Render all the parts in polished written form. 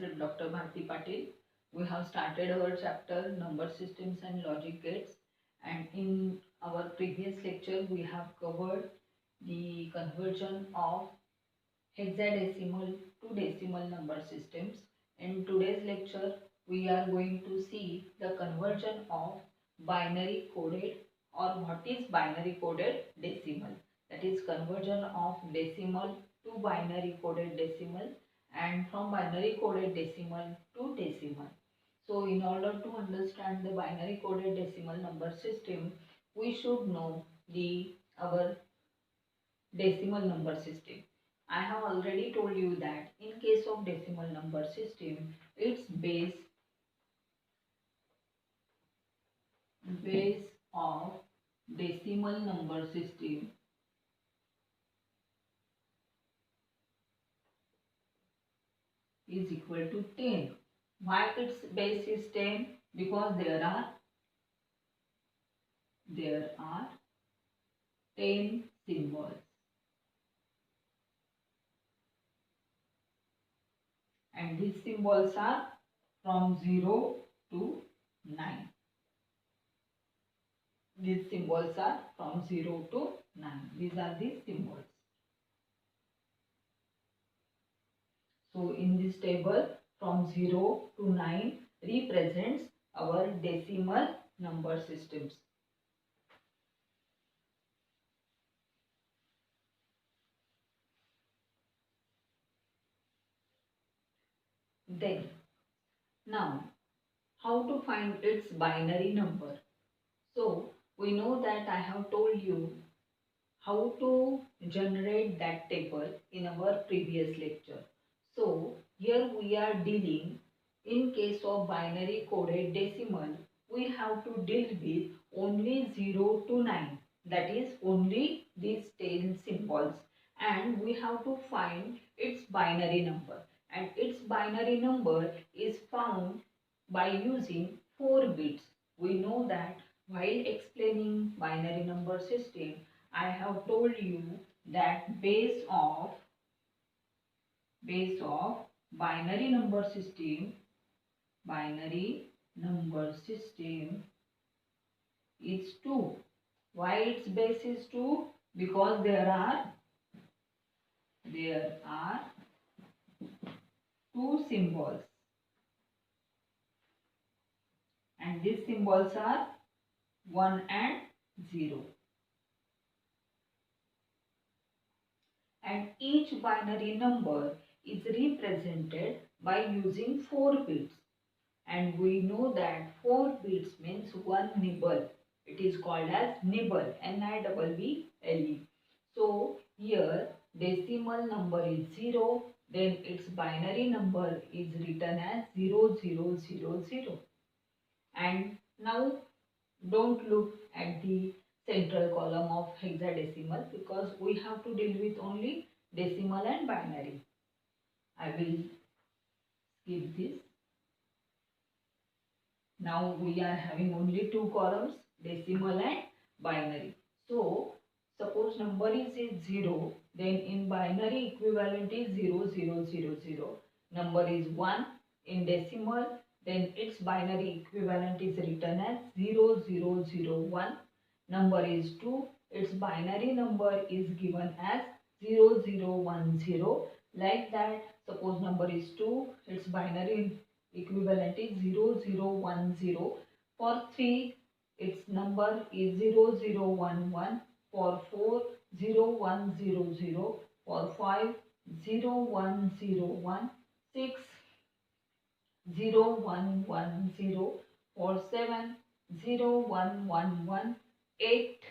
myself Dr. Bharti Patil. We have started our chapter number systems and logic gates, and in our previous lecture we have covered the conversion of hexadecimal to decimal number systems. In today's lecture we are going to see the conversion of binary coded, or what is binary coded decimal, that is conversion of decimal to binary coded decimal, and from binary coded decimal to decimal. So in order to understand the binary coded decimal number system, we should know the our decimal number system. I have already told you that in case of decimal number system, its base of decimal number system is equal to 10. Why its base is 10? Because there are 10 symbols, and these symbols are from 0 to 9. These symbols are from 0 to 9. These are the symbols. So in this table, from 0 to 9 represents our decimal number systems. Then, now, how to find its binary number? So, we know that I have told you how to generate that table in our previous lecture. So, here we are dealing, in case of binary coded decimal, we have to deal with only 0 to 9. That is only these 10 symbols, and we have to find its binary number. And its binary number is found by using 4 bits. We know that while explaining binary number system, I have told you that base of binary number system is 2. Why its base is 2? Because there are 2 symbols, and these symbols are 1 and 0. And each binary number is represented by using 4 bits. And we know that 4 bits means 1 nibble. It is called as nibble, Nibble. So here decimal number is 0, then its binary number is written as 0000. And now don't look at the central column of hexadecimal, because we have to deal with only decimal and binary. I will skip this. Now we are having only 2 columns, decimal and binary. So suppose number is 0, then in binary equivalent is 0000. Number is 1 in decimal, then its binary equivalent is written as 0001. Number is 2, its binary number is given as 0010. Like that, suppose number is 2, its binary equivalent is 0010. For 3, its number is 0011. For 4, 0100. For 5, 0101. 6, 0110. For 7, 0111. 8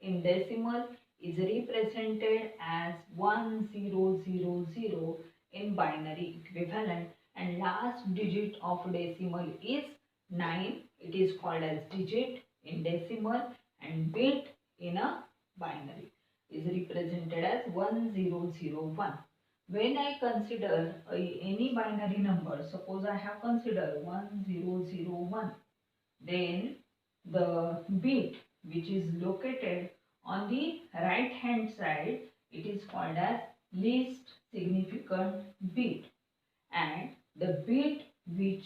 in decimal is represented as 1000 in binary equivalent, and last digit of decimal is 9. It is called as digit in decimal, and bit in a binary is represented as 1001. When I consider any binary number, suppose I have considered 1001, then the bit which is located on the right hand side, it is called as least significant bit, and the bit which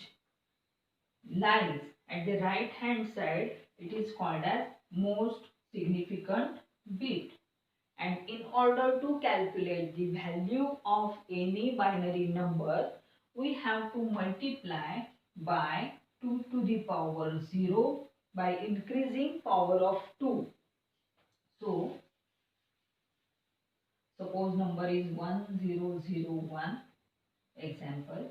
lies at the right hand side, it is called as most significant bit. And in order to calculate the value of any binary number, we have to multiply by 2 to the power 0 by increasing power of 2. So, suppose number is 1001, example,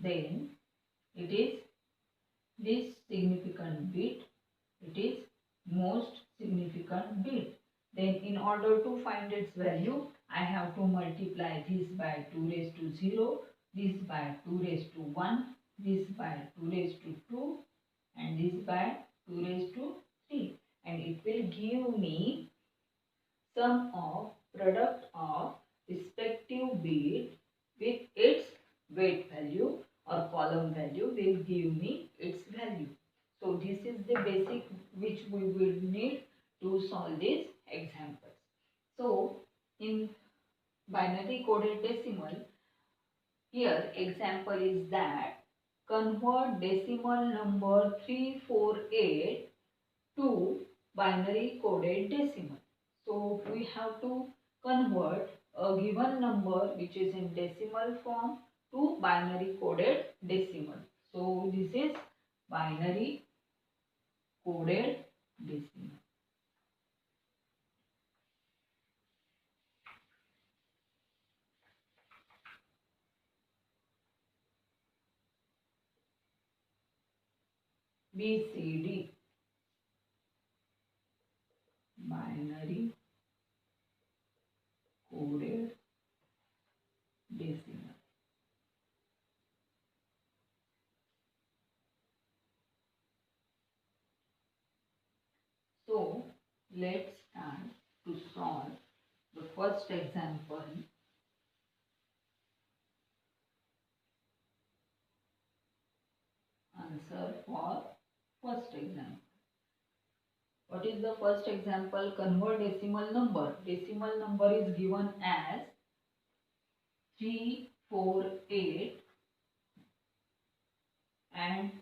then it is this significant bit, it is most significant bit. Then in order to find its value, I have to multiply this by 2 raised to 0, this by 2 raised to 1, this by 2 raised to 2, and this by 2 raised to 3. And it will give me sum of product of respective bit with its weight value or column value will give me its value. So this is the basic which we will need to solve these examples. So in binary coded decimal, here example is that convert decimal number 348 to binary coded decimal. So we have to convert a given number which is in decimal form to binary coded decimal. So this is binary coded decimal. BCD, binary coded decimal. So let's start to solve the first example. Answer for first example. What is the first example? Convert decimal number. Decimal number is given as 348 and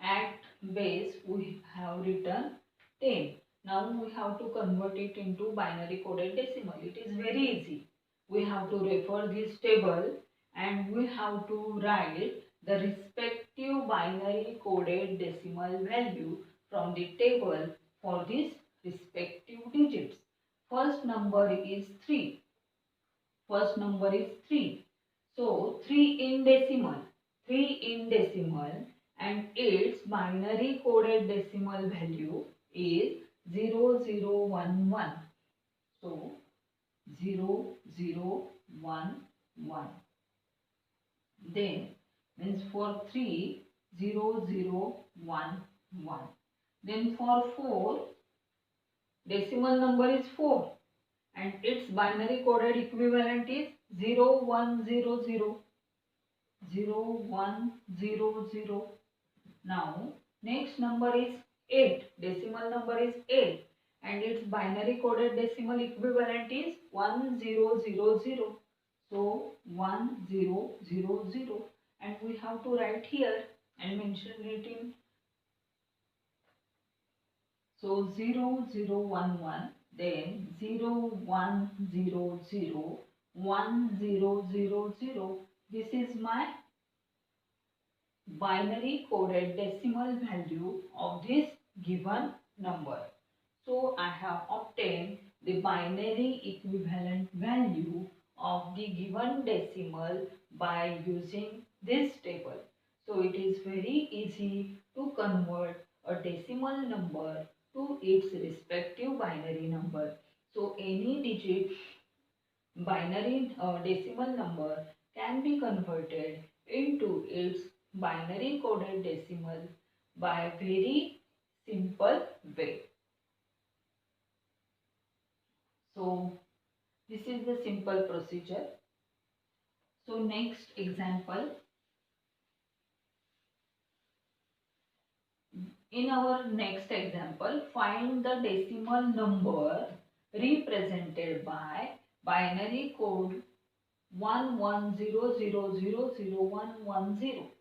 at base we have written 10. Now we have to convert it into binary coded decimal. It is very easy. We have to refer this table and we have to write the respective binary coded decimal value from the table for these respective digits. First number is 3. First number is 3. So 3 in decimal. 3 in decimal and its binary coded decimal value is 0011. So 0011. Then means for 3 0011. Then for 4 decimal number is 4 and its binary coded equivalent is 0100. 0100. Now next number is 8. Decimal number is 8 and its binary coded decimal equivalent is 1000. So 1000 and we have to write here and mention it in. So 0011, then 0100, 1000. This is my binary coded decimal value of this given number. So I have obtained the binary equivalent value of the given decimal by using this table. So it is very easy to convert a decimal number to its respective binary number. So any digit binary decimal number can be converted into its binary coded decimal by very simple way. So this is the simple procedure. So next example. In our next example, find the decimal number represented by binary code 1100001110.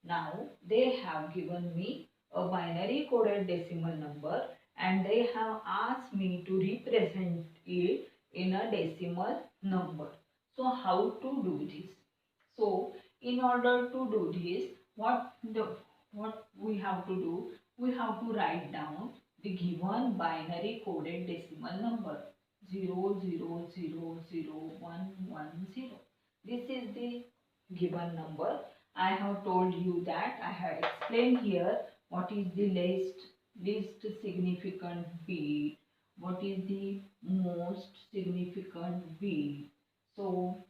Now they have given me a binary coded decimal number and they have asked me to represent it in a decimal number. So how to do this? So in order to do this, what we have to do? We have to write down the given binary coded decimal number 00001110. This is the given number. I have told you that I have explained here what is the least significant bit, what is the most significant bit. So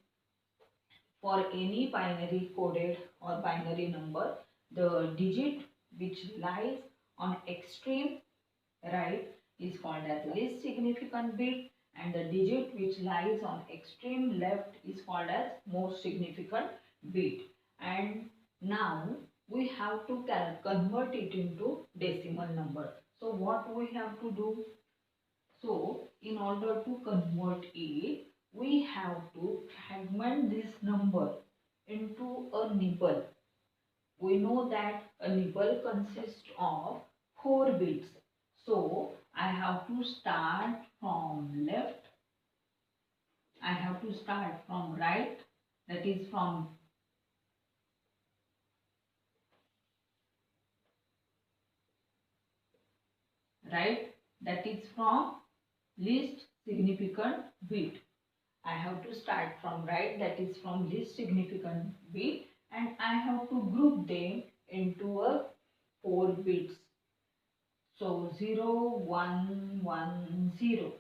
for any binary coded or binary number, the digit which lies on extreme right is called as least significant bit and the digit which lies on extreme left is called as most significant bit. And now we have to convert it into decimal number. So what we have to do? So in order to convert it, we have to fragment this number into a nibble. We know that a nibble consists of 4 bits. So I have to start from left, I have to start from right, that is from right, that is from least significant bit. I have to start from right, that is from least significant bit, and I have to group them into a 4 bits. So 0110.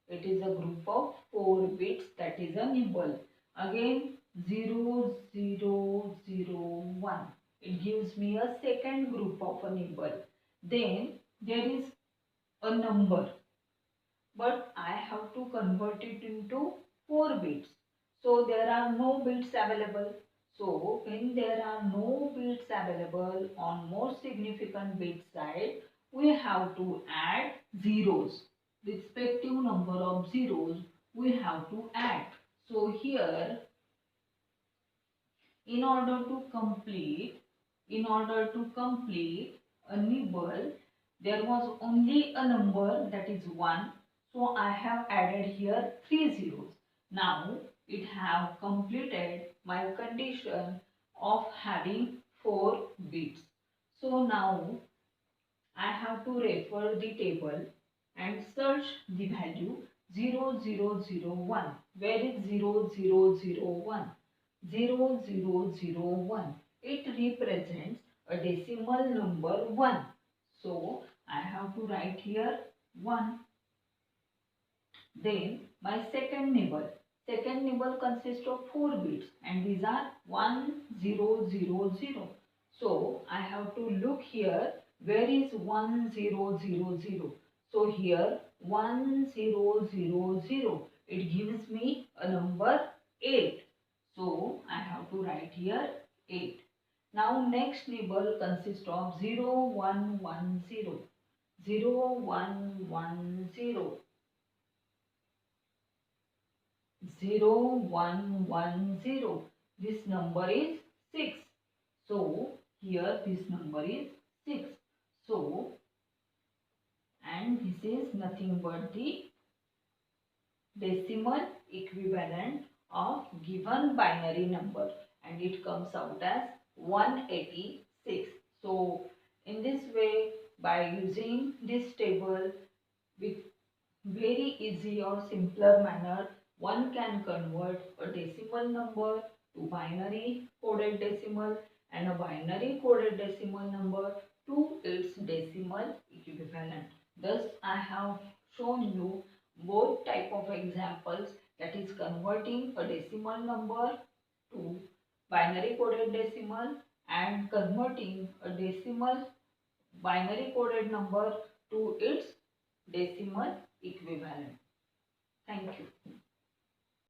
It is a group of 4 bits, that is a nibble. Again 0001. It gives me a second group of a nibble. Then there is a number, but I have to convert it into 4 bits. So there are no bits available. So when there are no bits available on most significant bit side, we have to add zeros. Respective number of zeros we have to add. So here in order to complete a nibble, there was only a number, that is 1. So I have added here 3 zeros. Now it have completed my condition of having 4 bits. So now I have to refer the table and search the value 0001. Where is 0001? 0001. It represents a decimal number 1. So I have to write here 1. Then my second nibble. Second nibble consists of 4 bits and these are 1000. So I have to look here where is 1000. So here 1000. It gives me a number 8. So I have to write here 8. Now next nibble consists of 0110. 0110. 0110. This number is 6. So here this number is 6. So and this is nothing but the decimal equivalent of given binary number and it comes out as 186. So in this way, by using this table with very easy or simpler manner, one can convert a decimal number to binary coded decimal and a binary coded decimal number to its decimal equivalent. Thus, I have shown you both type of examples, that is converting a decimal number to binary coded decimal and converting a decimal binary coded number to its decimal equivalent. Thank you.